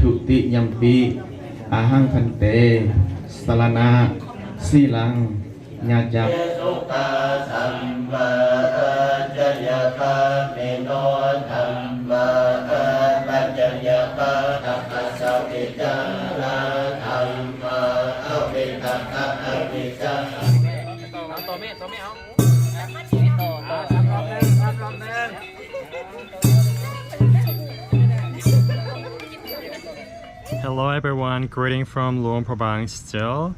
ทุติยัมปิอาหังพันเตสรณะสีลังญาจักสุตาสัมมาจยคาเมโนธรรมะปัจจยคาตัพพะสัพพิจาราธรรมะอภิทักขะอภิจักตัวไม่เอาHello everyone, greeting from Luang Prabang still.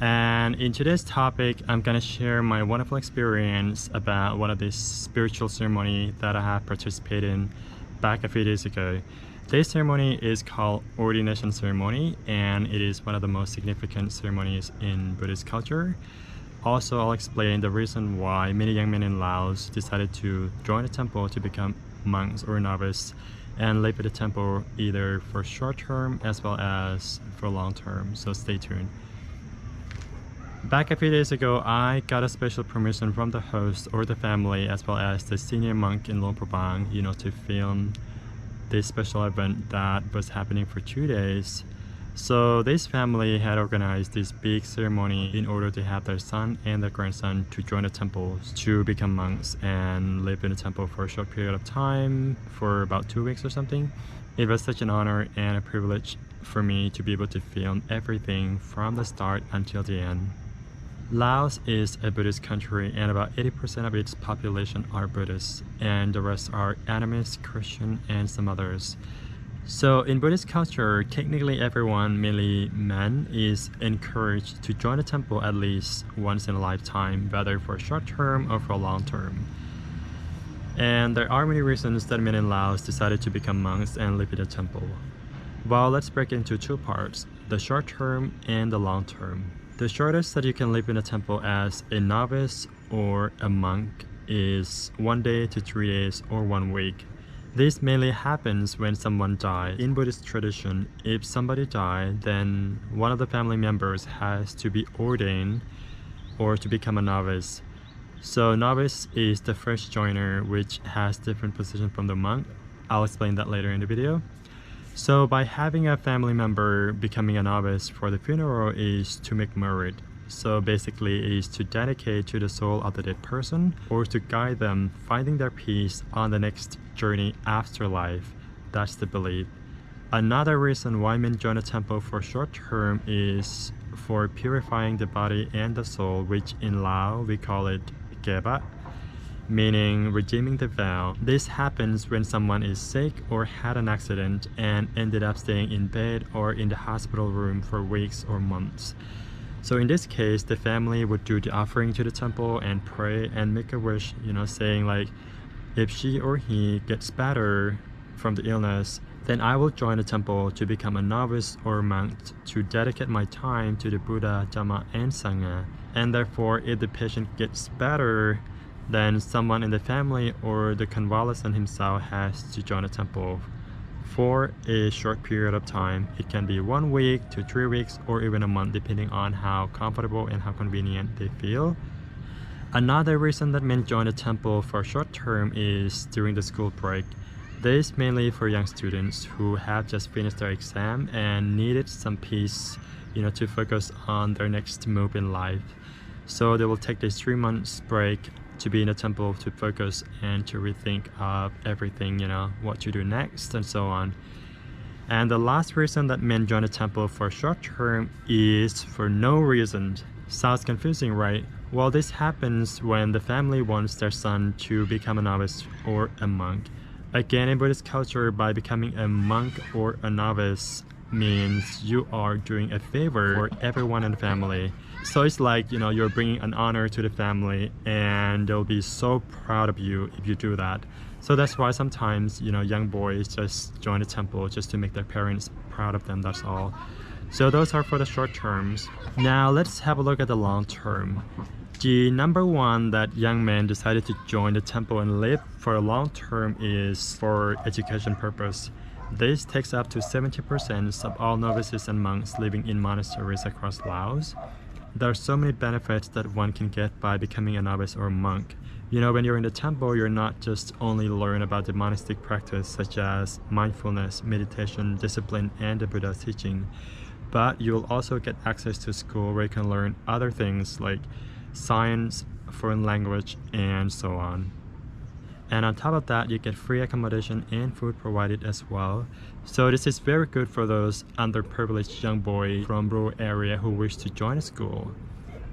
And in today's topic, I'm gonna share my wonderful experience about one of these spiritual ceremony that I have participated in back a few days ago. This ceremony is called Ordination ceremony, and it is one of the most significant ceremonies in Buddhist culture. Also, I'll explain the reason why many young men in Laos decided to join a temple to become monks or novice and live at the temple either for short term as well as for long term, so stay tuned. Back a few days ago, I got a special permission from the host or the family as well as the senior monk in Luang Prabang, to film this special event that was happening for 2 days. So this family had organized this big ceremony in order to have their son and their grandson to join the temple to become monks and live in the temple for a short period of time, for about 2 weeks or something. It was such an honor and a privilege for me to be able to film everything from the start until the end. Laos is a Buddhist country and about 80% of its population are Buddhists, and the rest are animists, Christian, and some others. So in Buddhist culture, technically everyone, mainly men, is encouraged to join a temple at least once in a lifetime, whether for short term or for long term. And there are many reasons that men in Laos decided to become monks and live in a temple. Well, let's break it into two parts, the short term and the long term. The shortest that you can live in a temple as a novice or a monk is 1 day to 3 days or 1 week. This mainly happens when someone dies. In Buddhist tradition, if somebody died, then one of the family members has to be ordained or to become a novice. So novice is the first joiner, which has different position from the monk. I'll explain that later in the video. So by having a family member becoming a novice for the funeral is to make merit. So basically it is to dedicate to the soul of the dead person or to guide them finding their peace on the next journey after life. That's the belief. Another reason why men join a temple for short term is for purifying the body and the soul, which in Lao we call it Geba, meaning redeeming the vow. This happens when someone is sick or had an accident and ended up staying in bed or in the hospital room for weeks or months. So in this case, the family would do the offering to the temple and pray and make a wish, saying like, if she or he gets better from the illness, then I will join the temple to become a novice or monk to dedicate my time to the Buddha, Dhamma, and Sangha. And therefore, if the patient gets better, then someone in the family or the convalescent himself has to join the temple for a short period of time. It can be 1 week to 3 weeks or even a month, depending on how comfortable and how convenient they feel. Another reason that men join the temple for short term is during the school break. This is mainly for young students who have just finished their exam and needed some peace, to focus on their next move in life. So they will take this 3 months break to be in the temple to focus and to rethink of everything, what to do next and so on. And the last reason that men join the temple for short term is for no reason. Sounds confusing, right? Well, this happens when the family wants their son to become a novice or a monk. Again, in Buddhist culture, by becoming a monk or a novice means you are doing a favor for everyone in the family. So it's like, you're bringing an honor to the family and they'll be so proud of you if you do that. So that's why sometimes, young boys just join the temple just to make their parents proud of them, that's all. So those are for the short terms. Now let's have a look at the long term. The number one that young men decided to join the temple and live for a long term is for education purpose. This takes up to 70% of all novices and monks living in monasteries across Laos. There are so many benefits that one can get by becoming a novice or a monk. You know, when you're in the temple, you're not just only learn about the monastic practice such as mindfulness, meditation, discipline, and the Buddha's teaching, but you'll also get access to school where you can learn other things like science, foreign language, and so on. And on top of that, you get free accommodation and food provided as well. So this is very good for those underprivileged young boys from rural area who wish to join a school.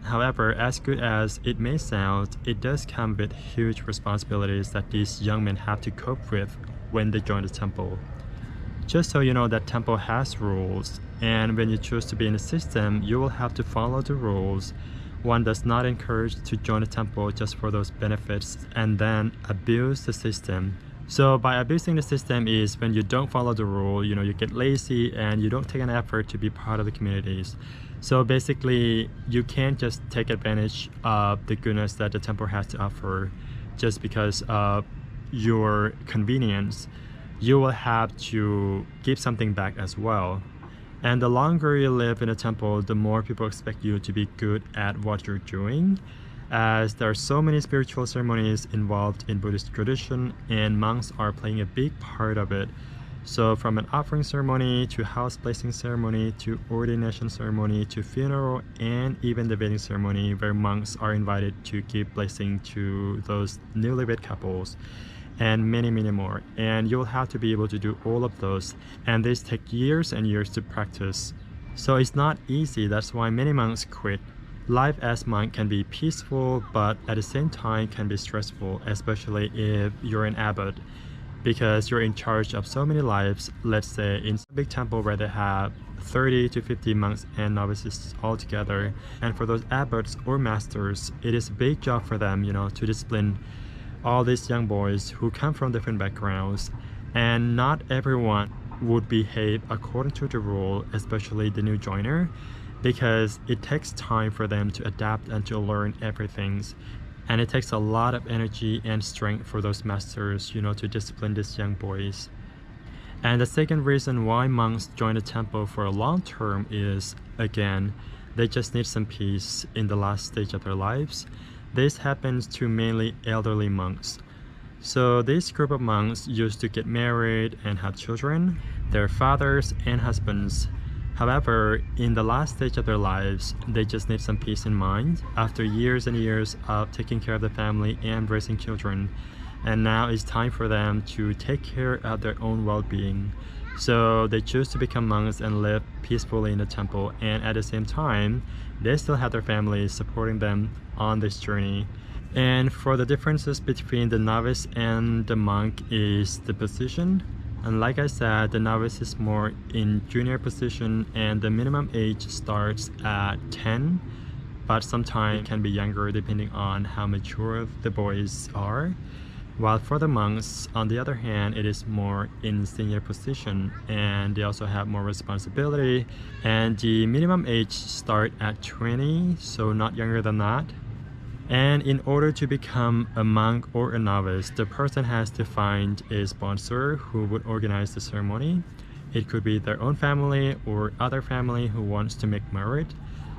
However, as good as it may sound, it does come with huge responsibilities that these young men have to cope with when they join the temple. Just so you know, that temple has rules, and when you choose to be in the system, you will have to follow the rules. One does not encourage to join the temple just for those benefits and then abuse the system. So by abusing the system is when you don't follow the rule, you know, you get lazy and you don't take an effort to be part of the communities. So basically, you can't just take advantage of the goodness that the temple has to offer just because of your convenience. You will have to give something back as well. And the longer you live in a temple, the more people expect you to be good at what you're doing, as there are so many spiritual ceremonies involved in Buddhist tradition, and monks are playing a big part of it. So from an offering ceremony to house blessing ceremony to ordination ceremony to funeral and even the wedding ceremony, where monks are invited to give blessing to those newlywed couples, and many more. And you'll have to be able to do all of those, and these take years and years to practice. So it's not easy. That's why many monks quit. Life as monk can be peaceful, but at the same time can be stressful, especially if you're an abbot, because you're in charge of so many lives. Let's say in a big temple where they have 30 to 50 monks and novices all together, and for those abbots or masters, it is a big job for them, you know, to discipline all these young boys who come from different backgrounds, and not everyone would behave according to the rule, especially the new joiner, because it takes time for them to adapt and to learn everything. And it takes a lot of energy and strength for those masters, you know, to discipline these young boys. And the second reason why monks join the temple for a long term is, again, they just need some peace in the last stage of their lives. This happens to mainly elderly monks. So this group of monks used to get married and have children, their fathers and husbands. However, in the last stage of their lives, they just need some peace in mind after years and years of taking care of the family and raising children. And now it's time for them to take care of their own well-being. So they choose to become monks and live peacefully in the temple, and at the same time, they still have their families supporting them on this journey. And for the differences between the novice and the monk is the position. And like I said, the novice is more in junior position, and the minimum age starts at 10, but sometimes can be younger depending on how mature the boys are. While for the monks, on the other hand, it is more in senior position, and they also have more responsibility, and the minimum age start at 20, so not younger than that. And in order to become a monk or a novice, the person has to find a sponsor who would organize the ceremony. It could be their own family or other family who wants to make merit.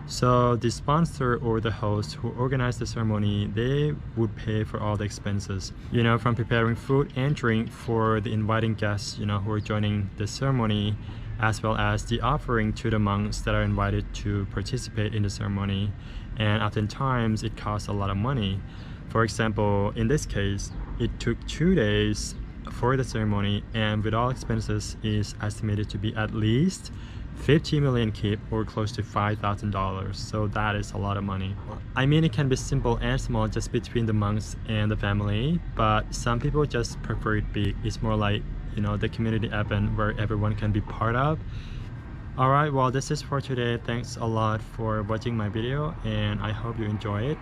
So the sponsor or the host who organized the ceremony, they would pay for all the expenses, you know, from preparing food and drink for the inviting guests, you know, who are joining the ceremony, as well as the offering to the monks that are invited to participate in the ceremony. And oftentimes it costs a lot of money. For example, in this case, it took 2 days for the ceremony, and with all expenses is estimated to be at least 50 million kip, or close to $5,000. So that is a lot of money. I mean, it can be simple and small just between the monks and the family, but some people just prefer it big. It's more like, you know, the community event where everyone can be part of. Alright, well, this is for today. Thanks a lot for watching my video, and I hope you enjoy it.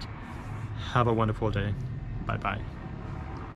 Have a wonderful day. Bye bye.